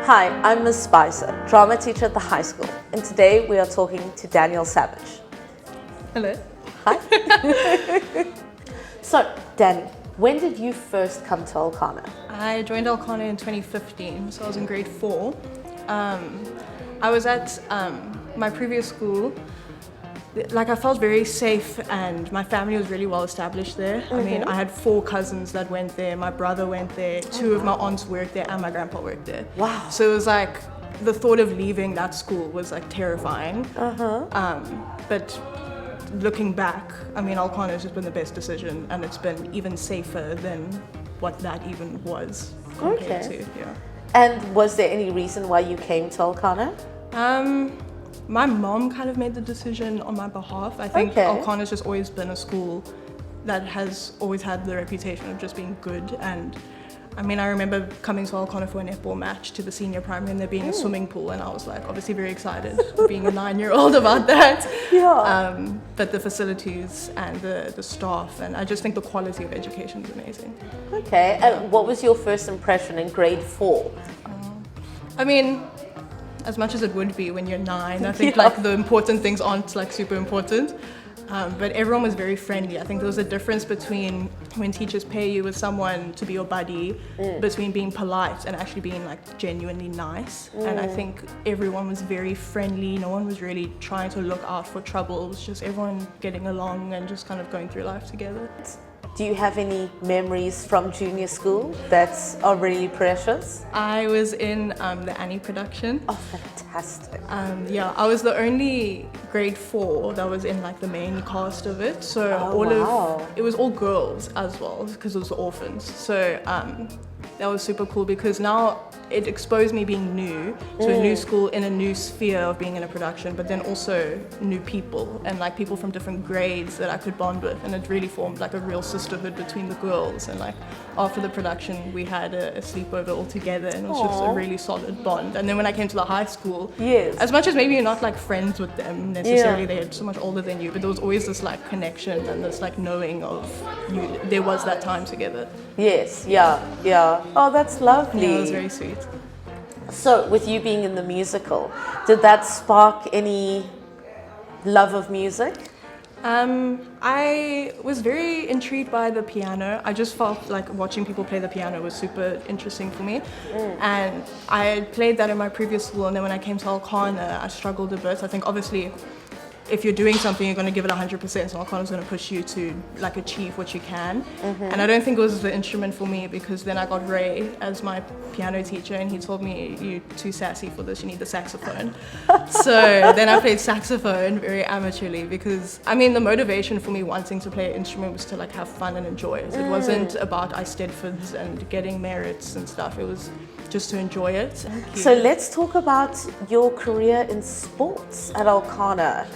Hi, I'm Ms. Spicer, drama teacher at the high school, and today we are talking to Danielle Savage. Hello. Hi. So, Danny, when did you first come to Elkanah? I joined Elkanah in 2015, so I was in grade 4. I was at my previous school. I felt very safe and my family was really well established there. I mean, I had 4 cousins that went there, my brother went there, 2 of my aunts worked there and my grandpa worked there. Wow. So it was like, the thought of leaving that school was like terrifying. But looking back, I mean, Elkanah has just been the best decision and it's been even safer than what that even was compared to, yeah. And was there any reason why you came to Elkanah? My mom kind of made the decision on my behalf. I think Elkanah's just always been a school that has always had the reputation of just being good. And I mean, I remember coming to Elkanah for a netball match to the senior primary and there being a swimming pool, and I was like obviously very excited being a 9-year-old about that. Yeah. But the facilities and the staff, and I just think the quality of education is amazing. Okay, and what was your first impression in grade 4? I mean, as much as it would be when you're 9, I think like the important things aren't like super important. But everyone was very friendly. I think there was a difference between when teachers pay you with someone to be your buddy, between being polite and actually being like genuinely nice. And I think everyone was very friendly. No one was really trying to look out for trouble. It was just everyone getting along and just kind of going through life together. Do you have any memories from junior school that are really precious? I was in the Annie production. Oh, fantastic. Yeah, I was the only grade 4 that was in like the main cast of it. So it was all girls as well because it was orphans. So that was super cool because now it exposed me being new to a new school in a new sphere of being in a production, but then also new people and like people from different grades that I could bond with, and it really formed like a real sisterhood between the girls. And like after the production we had a sleepover all together, and it was just a really solid bond. And then when I came to the high school, as much as maybe you're not like friends with them necessarily, they're so much older than you, but there was always this like connection and this like knowing of you, there was that time together. Yes, yeah. Oh, that's lovely. Yeah, it was very sweet. So, with you being in the musical, did that spark any love of music? I was very intrigued by the piano. I just felt like watching people play the piano was super interesting for me. And I had played that in my previous school, and then when I came to Elkanah, I struggled a bit. I think obviously if you're doing something, you're going to give it 100%, so Elkanah's going to push you to like achieve what you can. And I don't think it was the instrument for me, because then I got Ray as my piano teacher and he told me, you're too sassy for this, you need the saxophone. So then I played saxophone very amateurly, because I mean the motivation for me wanting to play an instrument was to like have fun and enjoy it. It wasn't about I Stedfords and getting merits and stuff, it was just to enjoy it. So let's talk about your career in sports at Elkanah.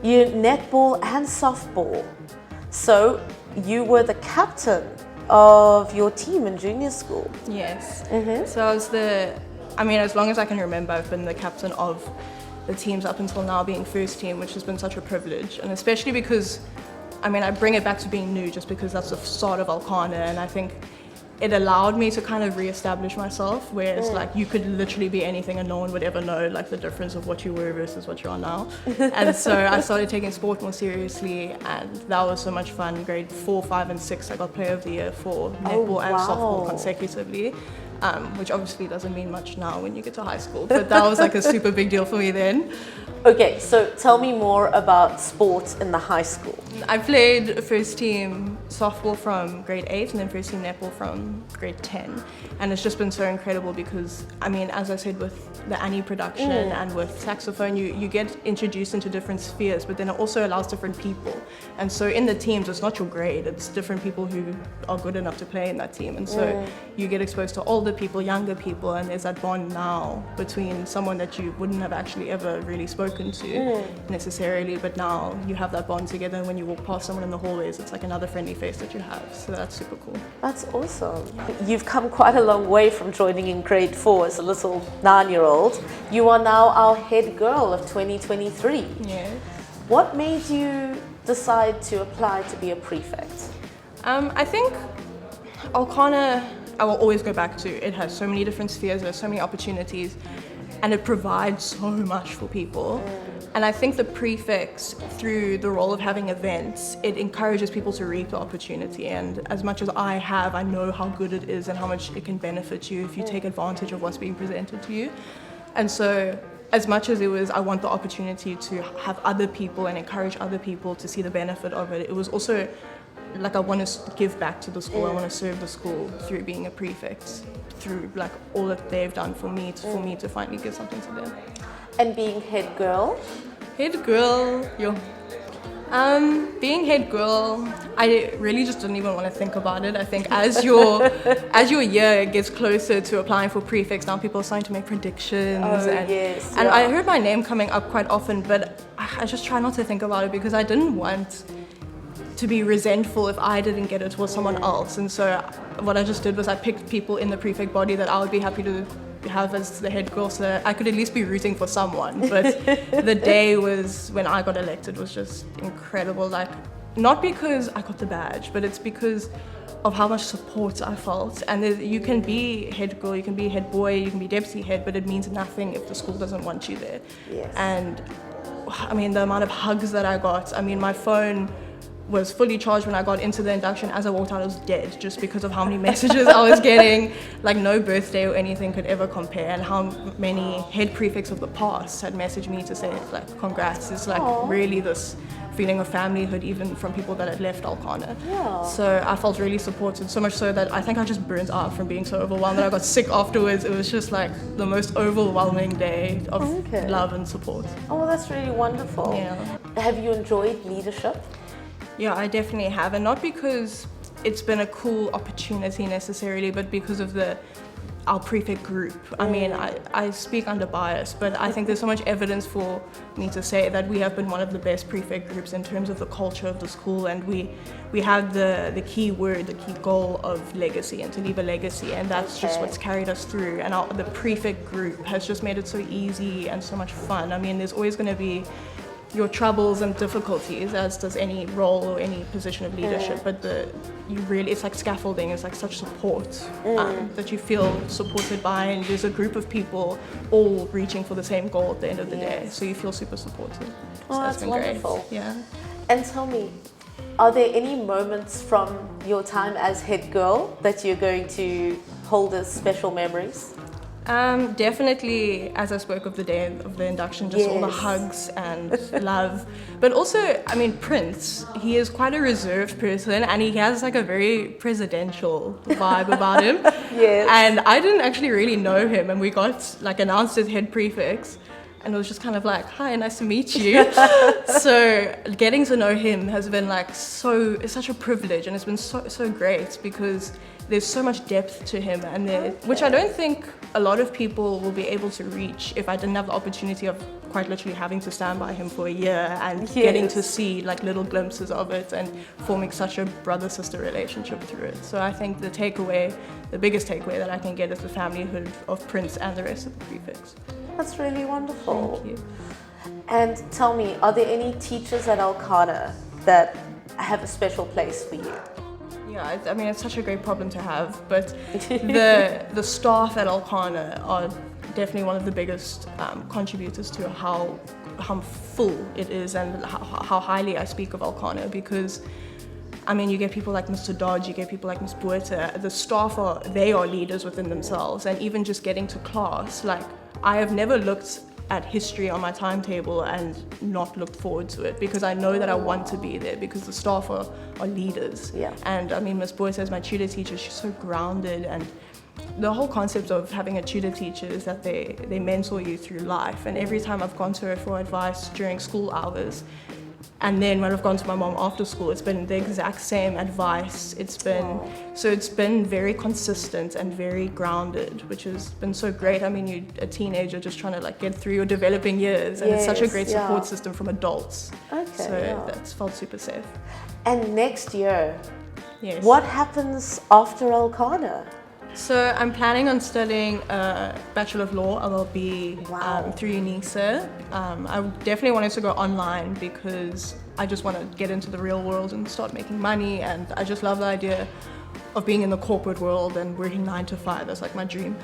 You netball and softball. So you were the captain of your team in junior school. Yes. So I was as long as I can remember, I've been the captain of the teams up until now, being first team, which has been such a privilege. And especially because, I bring it back to being new just because that's the start of Elkanah, and I think it allowed me to kind of re-establish myself, where it's like you could literally be anything and no one would ever know like the difference of what you were versus what you are now. And so I started taking sport more seriously, and that was so much fun. Grade 4, 5 and 6 I got player of the year for netball and softball consecutively, which obviously doesn't mean much now when you get to high school, but that was like a super big deal for me then. Okay, so tell me more about sports in the high school. I played first team softball from grade 8 and then first team netball from grade 10. And it's just been so incredible because, as I said, with the Annie production and with saxophone, you get introduced into different spheres, but then it also allows different people. And so in the teams, it's not your grade, it's different people who are good enough to play in that team. And so you get exposed to older people, younger people, and there's that bond now between someone that you wouldn't have actually ever really spoken to necessarily, but now you have that bond together, and when you walk past someone in the hallways, it's like another friendly face that you have. So that's super cool. That's awesome. You've come quite a long way from joining in grade 4 as a little 9-year-old. You are now our head girl of 2023. Yeah. What made you decide to apply to be a prefect? I think Elkanah I will always go back to. It has so many different spheres, there's so many opportunities, and it provides so much for people. And I think the prefix, through the role of having events, it encourages people to reap the opportunity. And as much as I know how good it is and how much it can benefit you if you take advantage of what's being presented to you. And so, as much as it was, I want the opportunity to have other people and encourage other people to see the benefit of it, it was also like I want to give back to the school. I want to serve the school through being a prefect, through like all that they've done for me to finally give something to them. And being head girl? Head girl, being head girl, I really just didn't even want to think about it. I think as your year gets closer to applying for prefects, now people are starting to make predictions. And I heard my name coming up quite often, but I just try not to think about it because I didn't want to be resentful if I didn't get it towards someone else. And so what I just did was I picked people in the prefect body that I would be happy to have as the head girl, so I could at least be rooting for someone. But the day was when I got elected was just incredible. Like, not because I got the badge, but it's because of how much support I felt. And you can be head girl, you can be head boy, you can be deputy head, but it means nothing if the school doesn't want you there. Yes. And I mean, the amount of hugs that I got, I mean, my phone was fully charged when I got into the induction. As I walked out, I was dead just because of how many messages I was getting. Like, no birthday or anything could ever compare. And how many head prefects of the past had messaged me to say, like, congrats. It's like really this feeling of familyhood, even from people that had left Elkanah. Yeah. So I felt really supported, so much so that I think I just burnt out from being so overwhelmed that I got sick afterwards. It was just like the most overwhelming day of love and support. Oh, that's really wonderful. Yeah. Have you enjoyed leadership? Yeah, I definitely have, and not because it's been a cool opportunity necessarily, but because of our prefect group. I mean, I speak under bias, but I think there's so much evidence for me to say that we have been one of the best prefect groups in terms of the culture of the school, and we have the key word, the key goal of legacy, and to leave a legacy, and that's just what's carried us through. And the prefect group has just made it so easy and so much fun. I mean, there's always going to be your troubles and difficulties, as does any role or any position of leadership, but it's like scaffolding, it's like such support that you feel supported by, and there's a group of people all reaching for the same goal at the end of the day, so you feel super supported. Oh, so that's been wonderful. Great. Yeah. And tell me, are there any moments from your time as head girl that you're going to hold as special memories? Definitely, as I spoke of the day of the induction, just all the hugs and love. But also, I mean, Prince, he is quite a reserved person, and he has like a very presidential vibe about him. Yes. And I didn't actually really know him, and we got like announced as head prefects, and it was just kind of like, hi, nice to meet you. So getting to know him has been like it's such a privilege, and it's been so great because there's so much depth to him, and which I don't think a lot of people will be able to reach if I didn't have the opportunity of quite literally having to stand by him for a year and getting to see like little glimpses of it and forming such a brother-sister relationship through it. So I think the biggest takeaway that I can get is the familyhood of Prince and the rest of the prefects. That's really wonderful. Thank you. And tell me, are there any teachers at Elkanah that have a special place for you? Yeah, I mean, it's such a great problem to have, but the staff at Elkanah are definitely one of the biggest contributors to how full it is and how highly I speak of Elkanah, because I mean, you get people like Mr. Dodge, you get people like Ms. Buerta. The staff are leaders within themselves, and even just getting to class, like I have never looked at history on my timetable and not looked forward to it, because I know that I want to be there because the staff are leaders. Yeah. And I mean, Ms. Buerta as my tutor teacher, she's so grounded, and the whole concept of having a tutor teacher is that they mentor you through life. And every time I've gone to her for advice during school hours, and then when I've gone to my mom after school, it's been the exact same advice. It's been very consistent and very grounded, which has been so great. I mean, you're a teenager just trying to like get through your developing years, and it's such a great support system from adults. That's felt super safe. And next year, yes, what happens after Elkanah? So I'm planning on studying a Bachelor of Law, LLB, through UNISA. I definitely wanted to go online because I just want to get into the real world and start making money, and I just love the idea of being in the corporate world and working 9 to 5. That's like my dream.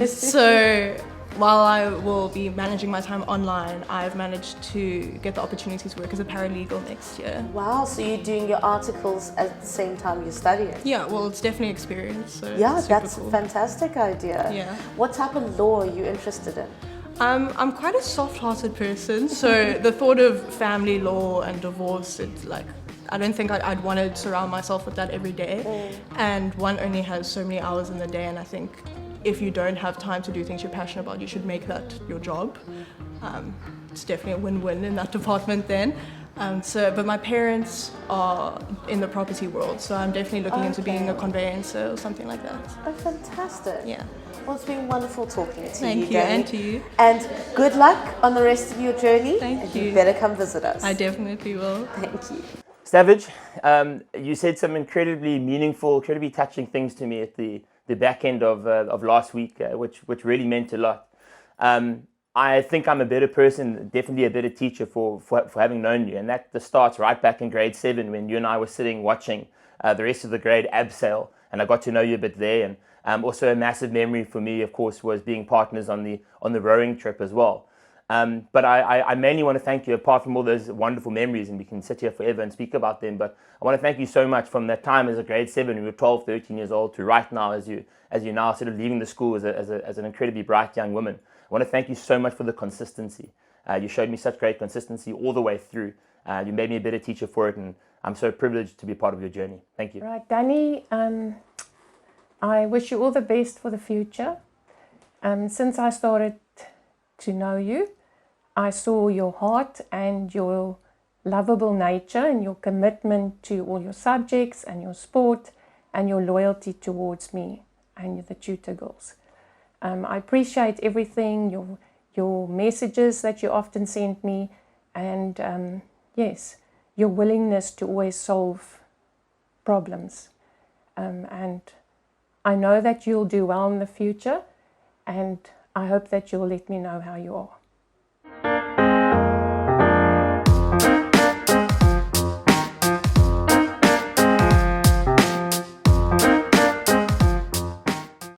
So while I will be managing my time online, I've managed to get the opportunity to work as a paralegal next year. Wow, so you're doing your articles at the same time you're studying? Yeah, well, it's definitely experience. So Yeah, it's super that's cool. a fantastic idea. Yeah. What type of law are you interested in? I'm quite a soft-hearted person, so the thought of family law and divorce, it's like, I don't think I'd want to surround myself with that every day. And one only has so many hours in the day, and I think if you don't have time to do things you're passionate about, you should make that your job. It's definitely a win-win in that department then. But my parents are in the property world, so I'm definitely looking into being a conveyancer or something like that. Oh, fantastic. Yeah. Well, it's been wonderful talking to you, Thank you, Dani. and to you. And good luck on the rest of your journey. Thank and you. You better come visit us. I definitely will. Thank you. Savage, you said some incredibly meaningful, incredibly touching things to me at the back end of last week, which really meant a lot. I think I'm a better person, definitely a better teacher for having known you, and that starts right back in grade 7 when you and I were sitting watching the rest of the grade abseil, and I got to know you a bit there. And also a massive memory for me, of course, was being partners on the rowing trip as well. But I mainly want to thank you, apart from all those wonderful memories, and we can sit here forever and speak about them, but I want to thank you so much from that time as a grade 7, when you were 12, 13 years old, to right now as you now sort of leaving the school as an incredibly bright young woman. I want to thank you so much for the consistency. You showed me such great consistency all the way through. You made me a better teacher for it, and I'm so privileged to be part of your journey. Thank you. Right, Dani, I wish you all the best for the future. Since I started to know you, I saw your heart and your lovable nature and your commitment to all your subjects and your sport and your loyalty towards me and the tutor girls. I appreciate everything, your messages that you often send me, and yes, your willingness to always solve problems. And I know that you'll do well in the future, and I hope that you'll let me know how you are.